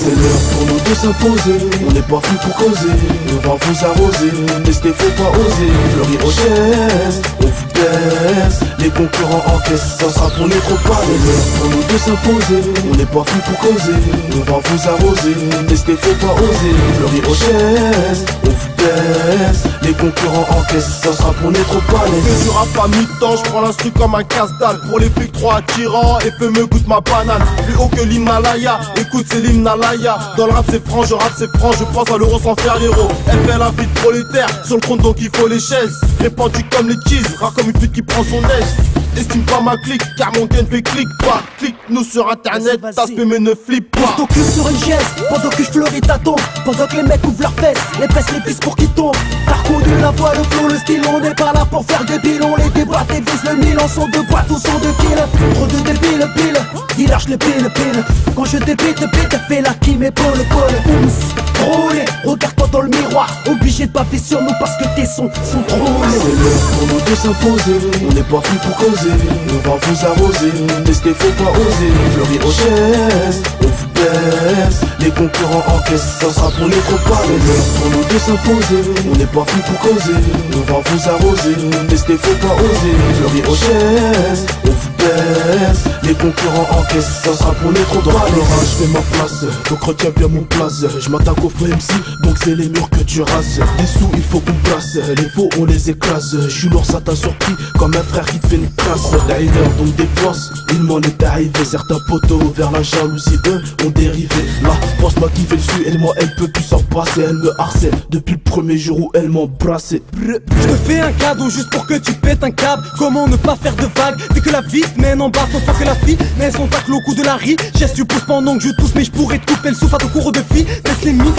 C'est l'heure pour nous de s'imposer, on n'est pas venus pour causer. On va vous arroser, tester faut pas oser. Fleury Rochesse, on vous baisse, les concurrents encaissent, ça sera pour les trop pas. C'est l'heure pour nous de s'imposer, on n'est pas venus pour causer. On va vous arroser, tester faut pas oser. Fleury Rochesse, on vous baisse, les concurrents encaissent, ça sera pour les trop pas. Que du rap à mi-temps, je prends l'instru comme un casse-dalle. Pour les flics trop attirants, et peu me goûte ma banane. Plus haut que l'Himalaya, écoute c'est l'Himalaya. Dans le rap c'est franc, je rappe c'est franc, je pense à l'euro sans faire l'héros. Elle fait la vie de prolétaire, sur le compte donc il faut les chaises. Répandu comme les cheese, rare comme une pute qui prend son aise. Estime pas ma clique, car mon gain fait clic pas. Clique-nous sur internet, tasse mais ne flippe pas. Pose ton cul sur une chaise, pendant que je fleuris ta tombe. Pendant que les mecs ouvrent leurs fesses, les baissent les pistes pour qu'ils tombent. T'as reconnu la voix, le flow, le style, on n'est pas là pour faire des bilons. Les débats, tes vis, le Nil en son de boîte ou son de kill. Trop de débiles, pile, il lâche les piles. Quand je débite, fais la qui m'épaule, Oups, roulé, regarde-toi dans le miroir. Obligé de baffer sur nous parce que tes sons sont trop laids. C'est l'heure pour nous de s'imposer, on n'est pas venus pour causer. On va vous arroser, tester faut pas oser. Fleury Rochesse, on vous baisse, les concurrents encaissent, ça sera pour les trop pas. C'est l'heure pour nous de s'imposer, on n'est pas venus pour causer. On va vous arroser, tester faut pas oser. Fleury Rochesse, on vous baisse, les concurrents encaissent, ça sera pour les trop droits. L'orage je fais ma place, donc retiens bien mon place. Je m'attaque au faux MC, donc c'est les murs que tu rases. Des sous il faut qu'on place, les faux on les écrase. Je suis lourd ça t'a surpris, comme un frère qui te fait une crasse. D'ailleurs donc dépense, il m'en est arrivé. Certains poteaux vers la jalousie, eux ont dérivé. Là, pense-moi qui fait dessus, elle moi elle peut plus s'en passer. Elle me harcèle depuis le premier jour où elle m'embrassait. Je te fais un cadeau juste pour que tu pètes un câble. Comment ne pas faire de vagues dès que la vie te mène en bas, faut pas que la fille mais son tacle au cou de la riz. Geste du pouce pendant que je tousse, mais je pourrais te couper le souffle à ton cours de filles. Laisse les mi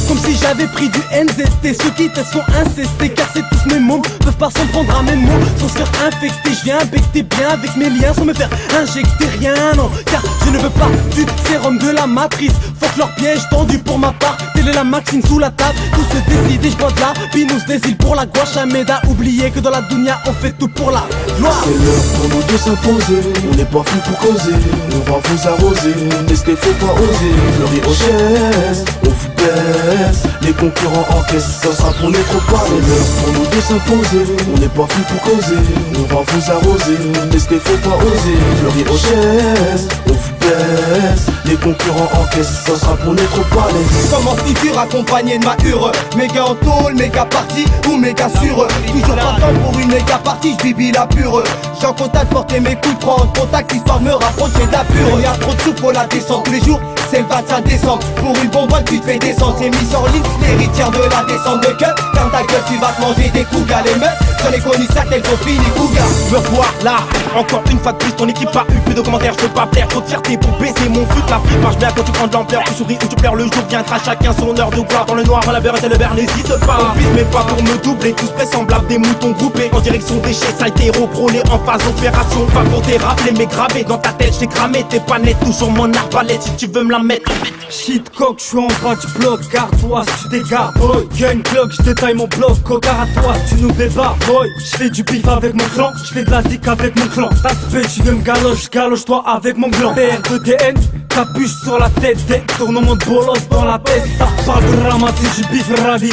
comme si j'avais pris du NZT. Ceux qui testent sont incestés car c'est tous mes mômes. Peuvent pas s'en prendre à mes mots sans se faire infecter. Je viens becter bien avec mes liens sans me faire injecter rien, non. Car je ne veux pas du sérum de la matrice. Faut que leur piège tendu pour ma part. Telle est la maxime sous la table. Tout se décide et je bois de la pinous des îles pour la gouache. Améda, oubliez que dans la dunya on fait tout pour la gloire. C'est l'heure pour nous de s'imposer, on n'est pas venus pour causer. On va vous arroser, tester faut pas oser. Fleury Rochesse, on vous baisse, les concurrents encaissent, ça sera pour les trop pas. C'est l'heure pour nous de s'imposer, on n'est pas venus pour causer. On va vous arroser, tester faut pas oser. Fleury Rochesse, on vous baisse, les concurrents encaissent, ça sera pour les trop pas. Comme en figure accompagné de ma hure. Méga en tôle, méga party ou méga sûr. Toujours pas de temps pour une méga partie, j'bibi la pure. J'en contact porter mes coups, prendre contact histoire me rapprocher de la pure. Y'a trop de souffle pour la descente tous les jours. C'est le 25 décembre, pour une bonbonne tu te fais descendre. C'est mis sur liste, l'héritière de la descente de gueule. Ferme ta gueule, tu vas te manger des coups, gars les meufs. J'en ai connu ça, elles ont fini couga. Me voilà, encore une fois de plus, ton équipe a eu plus de commentaires, je veux pas plaire. Trop de fierté pour baisser mon fut, la fille marche bien quand tu prends de l'ampleur. Tu souris ou tu pleures, le jour viendra, chacun son heure de gloire. Dans le noir, dans la beurre et le verre, n'hésite pas. On vise mais pas pour me doubler, tous vraisemblables, des moutons groupés en direction des chais, ça a été reprôné en phase opération. Pas pour tes rappeler, mais gravé dans ta tête, j'ai cramé, t'es pas net, toujours mon arbalète si tu veux me la mettre. Shit coq, j'suis en bas du bloc, garde-toi si tu dégages, boy. Y'a une Glock, j'détaille mon bloc, cocard à toi si tu nous bébas, boy. J'fais du bif avec mon clan, j'fais de la zik avec mon clan. Ta spé, tu veux me galoche, galoche-toi avec mon gland. PR de DN, capuche sur la tête, tournement de bolos dans la tête. Ça parle de ramasser du bif,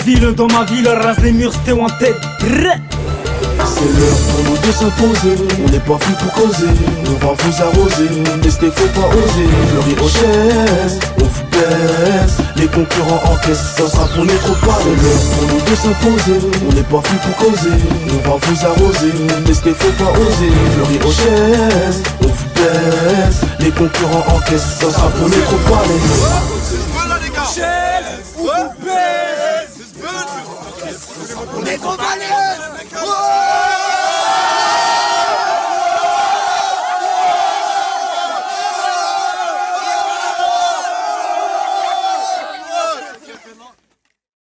ville dans ma ville, rase les murs, c'était en tête. C'est l'heure pour nous de s'imposer, on n'est pas venus pour causer. On va vous arroser, tester faut pas oser. Fleury Rochesse, on vous baisse, les concurrents encaissent, ça sera pour les trop pas. C'est l'heure pour nous de s'imposer, on n'est pas venus pour causer. On va vous arroser, tester faut pas oser. Fleury Rochesse, on vous baisse, les concurrents encaissent, ça sera pour les trop pas.